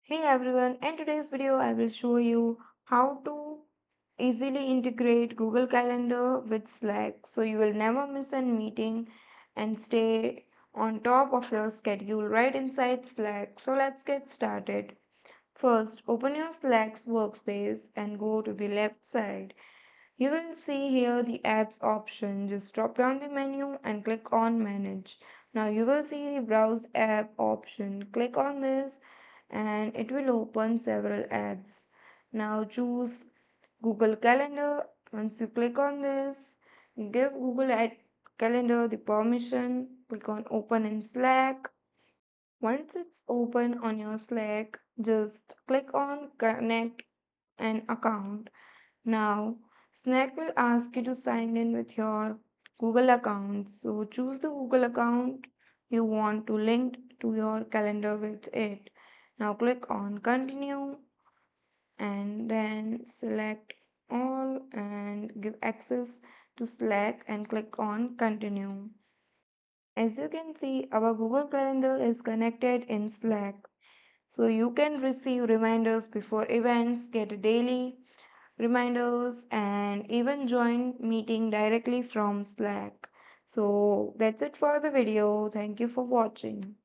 Hey everyone, in today's video I will show you how to easily integrate Google Calendar with Slack so you will never miss a meeting and stay on top of your schedule right inside Slack. So let's get started. First, open your Slack's workspace and go to the left side. You will see here the apps option. Just drop down the menu and click on manage. Now you will see the browse app option. Click on this and it will open several apps. Now choose Google Calendar. Once you click on this, give Calendar the permission. Click on open in Slack. Once it's open on your Slack, just click on connect an account. Now, Slack will ask you to sign in with your Google account. So, choose the Google account you want to link to your calendar with it. Now, click on continue and then select all and give access to Slack and click on continue. As you can see, our Google Calendar is connected in Slack. So you can receive reminders before events, get daily reminders, and even join meeting directly from Slack. So that's it for the video. Thank you for watching.